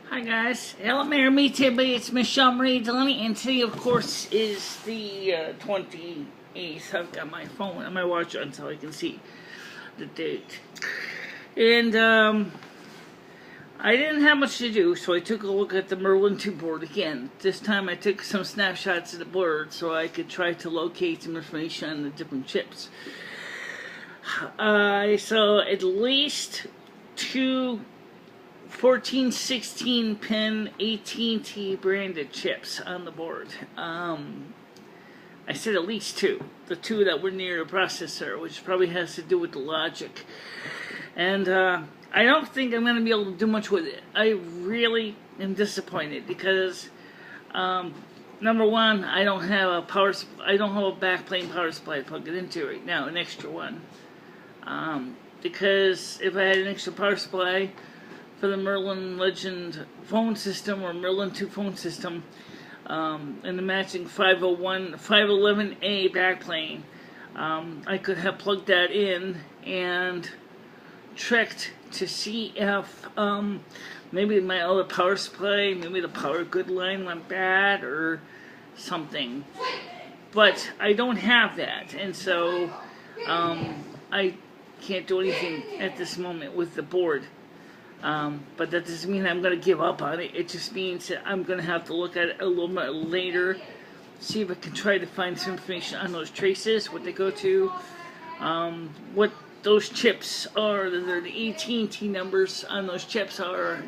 Hi guys, hello Mayor, me too, it's MicheleMarieDalene, and today of course is the 28th. I've got my phone and my watch on so I can see the date. And I didn't have much to do, so I took a look at the Merlin II board again. This time I took some snapshots of the board so I could try to locate some information on the different chips. I saw at least two 14-16 pin AT&T branded chips on the board. I said at least two. The two that were near the processor, which probably has to do with the logic. And I don't think I'm going to be able to do much with it. I really am disappointed because number one, I don't have a backplane power supply to plug it into right now, an extra one. Because if I had an extra power supply for the Merlin Legend phone system or Merlin II phone system, and the matching 511A backplane, I could have plugged that in and checked to see if maybe my other power supply, maybe the power good line went bad or something. But I don't have that, and so I can't do anything at this moment with the board. But that doesn't mean I'm going to give up on it. It just means that I'm going to have to look at it a little bit later, see if I can try to find some information on those traces, what they go to, what those chips are, the AT&T numbers on those chips are.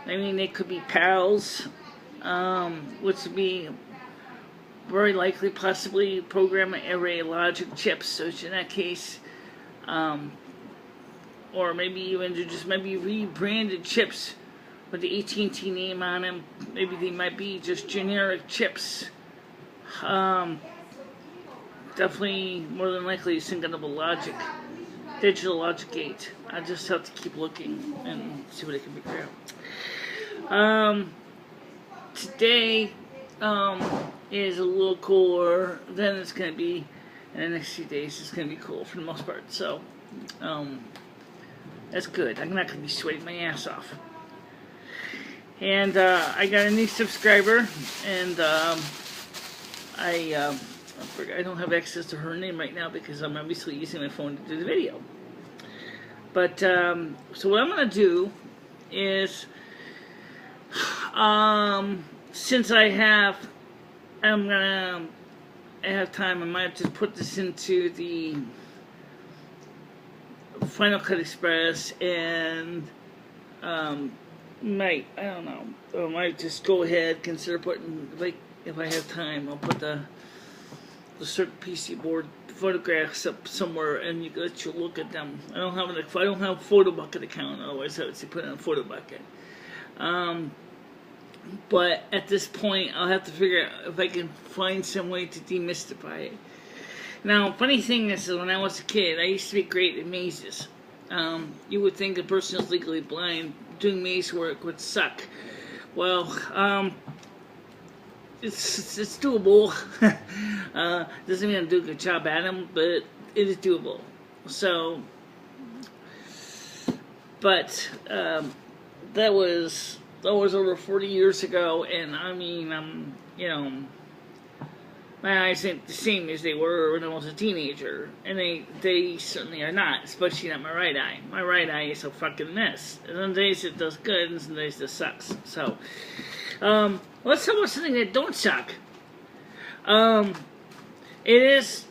I mean, they could be PALs, which would be very likely possibly program array logic chips, which in that case, or maybe even just maybe rebranded chips with the AT&T name on them. Maybe they might be just generic chips. Definitely, more than likely, syncable logic, digital logic gate. I just have to keep looking and see what I can figure out. Today is a little cooler than it's going to be in the next few days. It's going to be cool for the most part. So, that's good. I'm not going to be sweating my ass off. And I got a new subscriber, and I don't have access to her name right now because I'm obviously using my phone to do the video. But so what I'm going to do is, since I have time, I might just put this into the Final Cut Express and I don't know, I might just go ahead, consider putting, like, if I have time, I'll put the certain PC board photographs up somewhere and you let you look at them. I don't have a photo bucket account, otherwise I would say put it in a photo bucket. But at this point, I'll have to figure out if I can find some way to demystify it. Now, funny thing is, when I was a kid, I used to be great at mazes. You would think a person who's legally blind doing maze work would suck. Well, it's doable. Doesn't mean I'm doing a good job at them, but it is doable. So, but that was over 40 years ago, and I mean, you know, my eyes ain't the same as they were when I was a teenager, and they certainly are not, especially not my right eye. My right eye is a fucking mess. Some days it does good, and some days it sucks. So, let's talk about something that don't suck. It is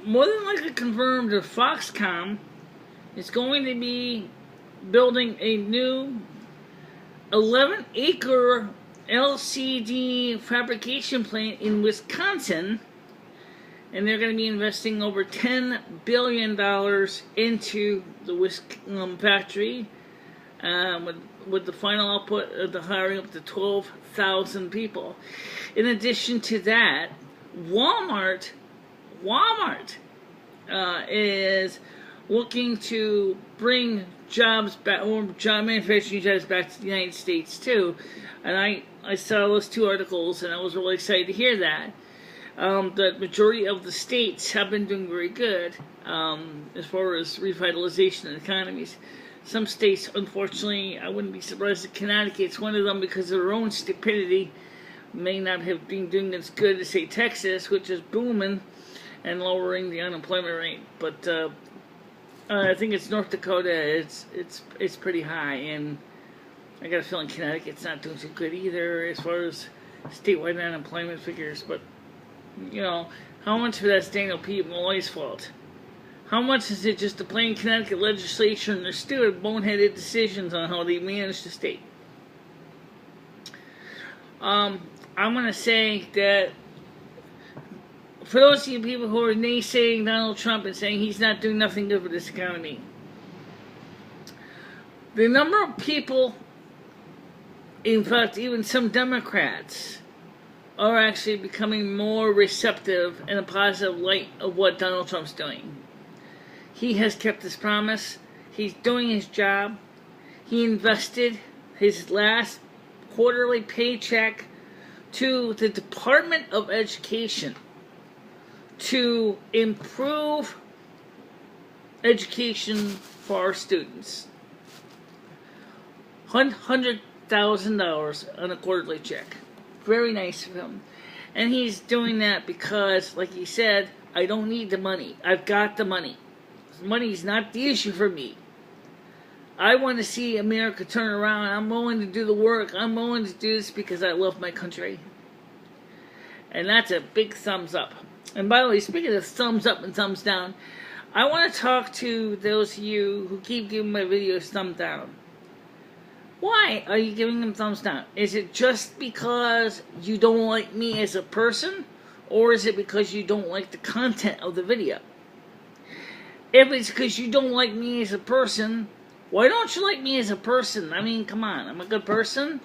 more than likely confirmed that Foxconn is going to be building a new 11-acre LCD fabrication plant in Wisconsin, and they're going to be investing over $10 billion into the factory, with the final output of the hiring up to 12,000 people. In addition to that, Walmart is looking to bring jobs back, or manufacturing jobs back to the United States too. And I saw those two articles, and I was really excited to hear that. The majority of the states have been doing very good as far as revitalization of economies. Some states, unfortunately, I wouldn't be surprised if Connecticut's one of them because of their own stupidity, may not have been doing as good as, say, Texas, which is booming and lowering the unemployment rate. But I think it's North Dakota. It's pretty high, and I got a feeling Connecticut's not doing too good either as far as statewide unemployment figures. But you know, how much of that's Daniel P. Malloy's fault? How much is it just the plain Connecticut legislature and their stupid, boneheaded decisions on how they manage the state? I'm going to say that for those of you people who are naysaying Donald Trump and saying he's not doing nothing good for this economy, the number of people, in fact, even some Democrats, are actually becoming more receptive in a positive light of what Donald Trump's doing. He has kept his promise. He's doing his job. He invested his last quarterly paycheck to the Department of Education to improve education for our students. $100,000 on a quarterly check. Very nice of him. And he's doing that because, like he said, I don't need the money. I've got the money. Money's not the issue for me. I want to see America turn around. I'm willing to do the work. I'm willing to do this because I love my country. And that's a big thumbs up. And by the way, speaking of thumbs up and thumbs down, I want to talk to those of you who keep giving my videos thumbs down. Why are you giving them thumbs down? Is it just because you don't like me as a person? Or is it because you don't like the content of the video? If it's because you don't like me as a person, why don't you like me as a person? I mean, come on, I'm a good person.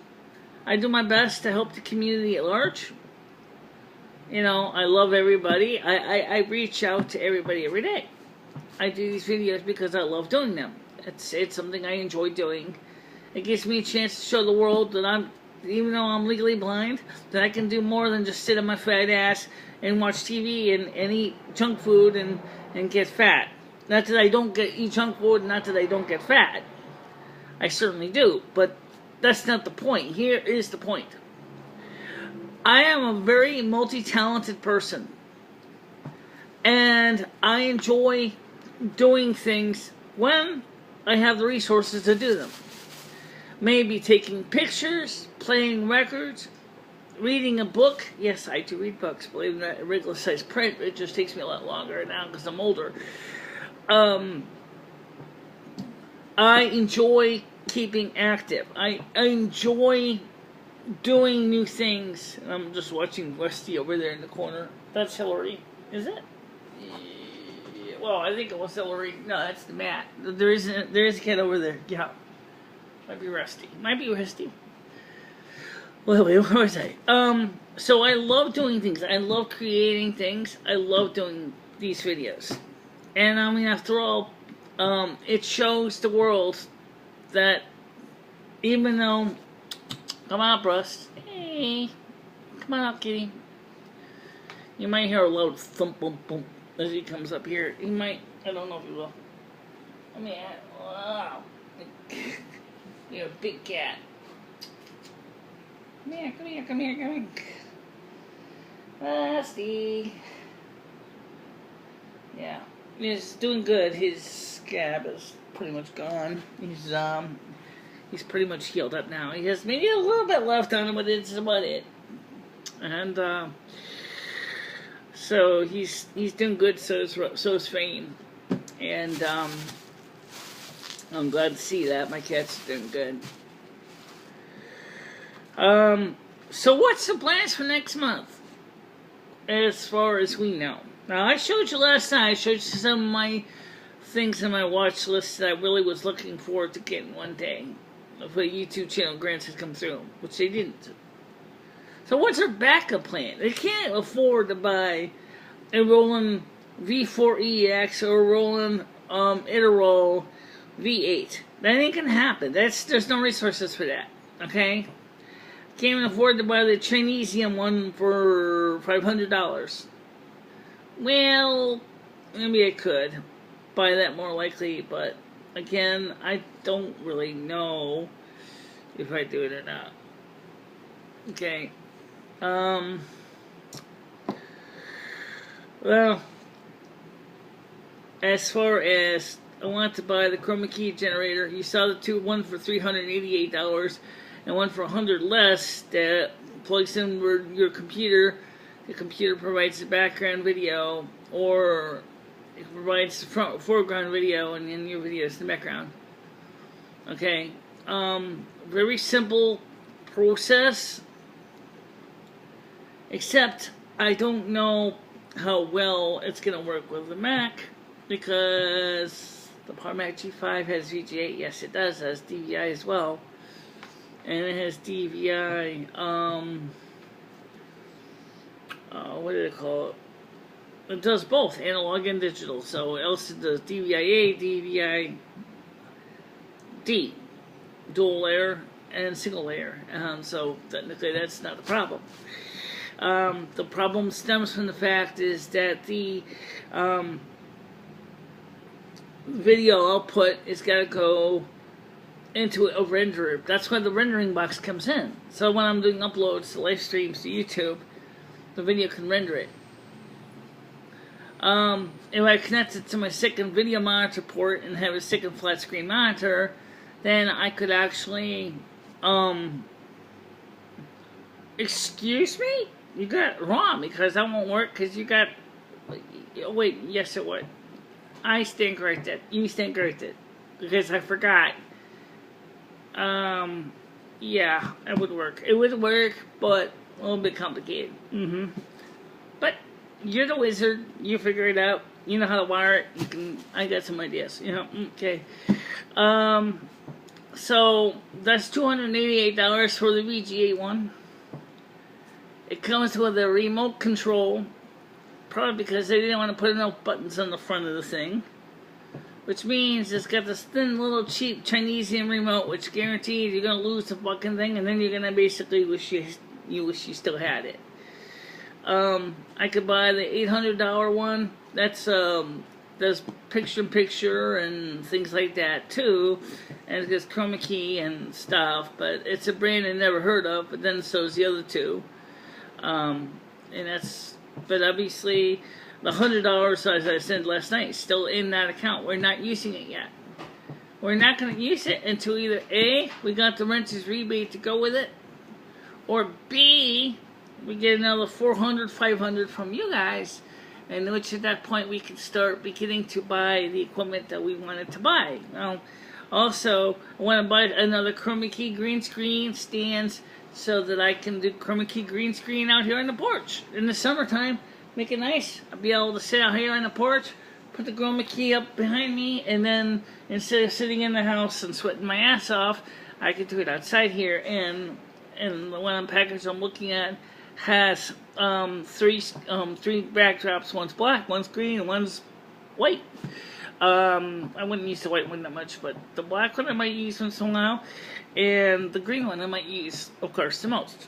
I do my best to help the community at large. You know, I love everybody. I reach out to everybody every day. I do these videos because I love doing them. It's something I enjoy doing. It gives me a chance to show the world that even though I'm legally blind, that I can do more than just sit on my fat ass and watch TV and eat junk food and get fat. Not that I don't eat junk food, not that I don't get fat. I certainly do, but that's not the point. Here is the point. I am a very multi-talented person, and I enjoy doing things when I have the resources to do them. Maybe taking pictures, playing records, reading a book. Yes, I do read books, believe it or not, regular size print. It just takes me a lot longer now because I'm older. I enjoy keeping active. I enjoy doing new things. And I'm just watching Westy over there in the corner. That's Hillary, is it? Yeah, well, I think it was Hillary. No, that's the Matt. There is a kid over there. Yeah, might be Rusty. Well, wait, where was I? So I love doing things. I love creating things. I love doing these videos. And I mean, after all, it shows the world that even though, come on, Brust, hey, come on up, kitty. You might hear a loud thump, bump, bump as he comes up here. He might, I don't know if he will. I mean, wow, you're a big cat. Come here. Rusty. Yeah. He's doing good. His scab is pretty much gone. He's pretty much healed up now. He has maybe a little bit left on him, but it's about it. And so he's doing good. So is Fame, and I'm glad to see that my cat's doing good. So what's the plans for next month? As far as we know. Now, I showed you last night, I showed you some of my things on my watch list that I really was looking forward to getting one day. If a YouTube channel grants had come through, which they didn't. So what's our backup plan? They can't afford to buy a Roland V4EX or a Roland Iterol V8. That ain't gonna happen. There's no resources for that. Okay? Can't even afford to buy the Chinesium one for $500. Well, maybe I could buy that more likely, but again, I don't really know if I do it or not. Okay. Well, as far as I want to buy the chroma key generator, you saw the two, one for $388 and one for $100 less, that plugs in your computer. The computer provides the background video, or it provides the foreground video, and then your video is in the background. Okay, very simple process, except I don't know how well it's going to work with the Mac, because the Power Mac G5 has VGA. Yes, it does. It has DVI as well. And it has DVI, what do they call it? It does both, analog and digital. So it also does DVI-A, DVI-D, dual layer and single layer. So technically that's not the problem. The problem stems from the fact is that the video output is got to go into a renderer. That's why the rendering box comes in. So when I'm doing uploads to live streams to YouTube, the video can render it. If I connect it to my second video monitor port and have a second flat screen monitor, then I could actually, excuse me? You got it wrong, because that won't work, because you got, wait, yes it would. I stand corrected. You stand corrected, because I forgot. Yeah, it would work. It would work, but a little bit complicated. But you're the wizard. You figure it out. You know how to wire it. You can. I got some ideas. You know. Okay. So that's $288 for the VGA one. It comes with a remote control, probably because they didn't want to put enough buttons on the front of the thing. Which means it's got this thin little cheap Chinesian remote, which guarantees you're gonna lose the fucking thing, and then you're gonna basically wish you still had it. I could buy the $800 one. That's does picture-in-picture and things like that too, and it gets chroma key and stuff. But it's a brand I never heard of. But then so is the other two, and that's. But obviously, the $100, as I said last night, is still in that account. We're not using it yet. We're not going to use it until either A, we got the renter's rebate to go with it, or B, we get another $400, $500 from you guys, and which at that point we can start beginning to buy the equipment that we wanted to buy. Now, also, I want to buy another chroma key green screen stands so that I can do chroma key green screen out here on the porch in the summertime. Make it nice. I'll be able to sit out here on the porch, put the chroma key up behind me, and then instead of sitting in the house and sweating my ass off, I could do it outside here. And the one package I'm looking at has three backdrops. One's black, one's green, and one's white. I wouldn't use the white one that much, but the black one I might use once in a while, and the green one I might use, of course, the most.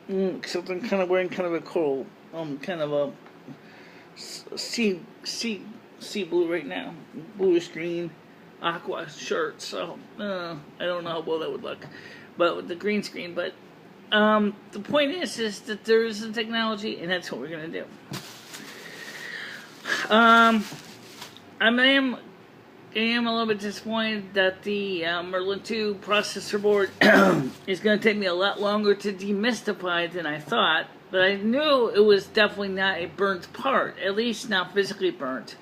Except I'm kind of wearing kind of a coral, kind of a sea blue right now, bluish green, aqua shirt. So I don't know how well that would look, but with the green screen. But the point is that there is a technology, and that's what we're gonna do. I am a little bit disappointed that the Merlin II processor board is going to take me a lot longer to demystify than I thought, but I knew it was definitely not a burnt part, at least not physically burnt.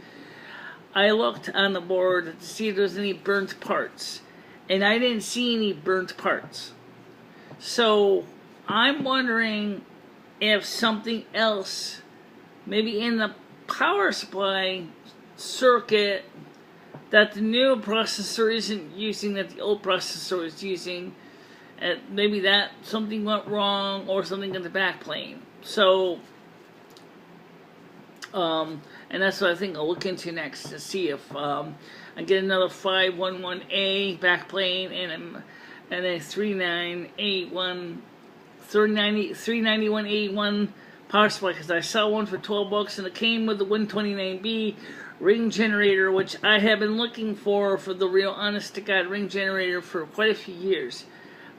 I looked on the board to see if there was any burnt parts, and I didn't see any burnt parts. So I'm wondering if something else, maybe in the power supply circuit, that the new processor isn't using, that the old processor is using, maybe that something went wrong, or something in the backplane. So, and that's what I think I'll look into next, to see if I get another 511A backplane and a 391A1 power supply, because I saw one for $12 and it came with the 129B ring generator, which I have been looking for the real honest-to-God ring generator for quite a few years.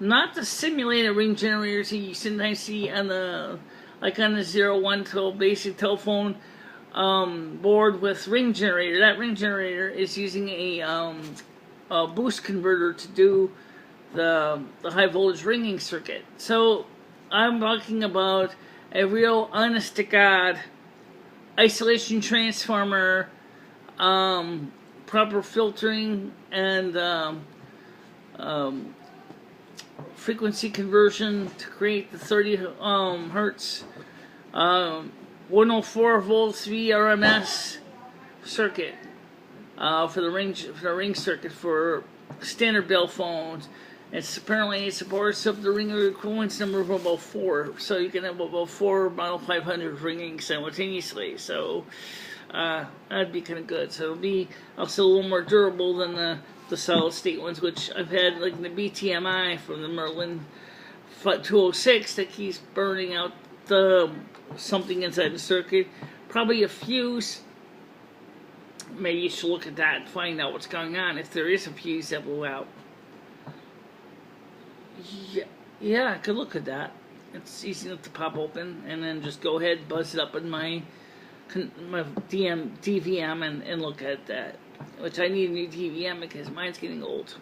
Not the simulated ring generators you sometimes see on the, like on the 01 basic telephone board with ring generator. That ring generator is using a boost converter to do the high voltage ringing circuit. So I'm talking about a real honest-to-God isolation transformer, proper filtering, and frequency conversion to create the 30 hertz 104 volts VRMS circuit for the ring circuit for standard bell phones. Apparently it supports up the ringer equivalence number of about 4, so you can have about 4 Model 500 ringing simultaneously. So that'd be kind of good. So it'll be also a little more durable than the solid state ones, which I've had, like the BTMI from the Merlin 206 that keeps burning out something inside the circuit. Probably a fuse. Maybe you should look at that and find out what's going on if there is a fuse that blew out. Yeah, I could look at that. It's easy enough to pop open and then just go ahead and buzz it up in my DVM and look at that. Which I need a new DVM because mine's getting old.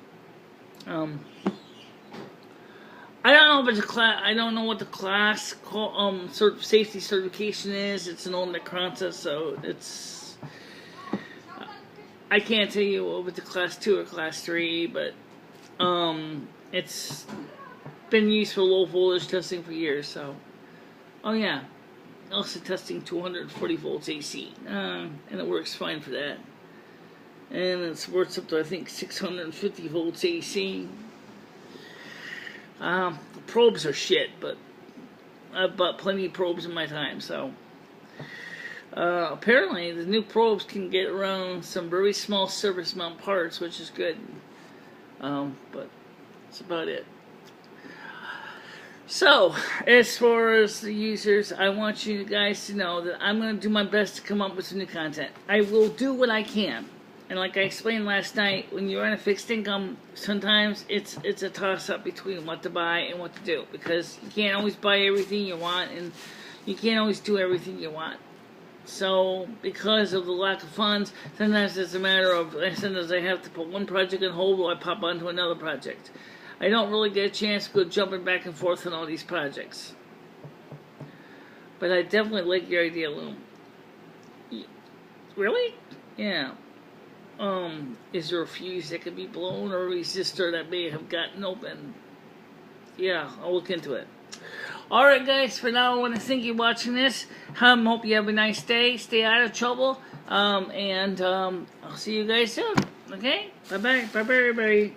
I don't know if it's a class. I don't know what the class sort of safety certification is. It's an old Necronta, so it's. I can't tell you if it's a class 2 or class 3, but it's been used for low voltage testing for years. So, oh yeah, also testing 240 volts AC, and it works fine for that. And it supports up to, I think, 650 volts AC. The probes are shit, but I've bought plenty of probes in my time, so. Apparently, the new probes can get around some very small surface mount parts, which is good. But that's about it. So, as far as the users, I want you guys to know that I'm going to do my best to come up with some new content. I will do what I can. And like I explained last night, when you're on a fixed income, sometimes it's a toss-up between what to buy and what to do. Because you can't always buy everything you want, and you can't always do everything you want. So, because of the lack of funds, sometimes it's a matter of, sometimes I have to put one project on hold while I pop onto another project. I don't really get a chance to go jumping back and forth on all these projects. But I definitely like your idea, Loom. Really? Yeah. Is there a fuse that could be blown, or a resistor that may have gotten open? Yeah, I'll look into it. Alright guys, for now I want to thank you for watching this. Hope you have a nice day. Stay out of trouble. And I'll see you guys soon. Okay? Bye-bye. Bye-bye, everybody.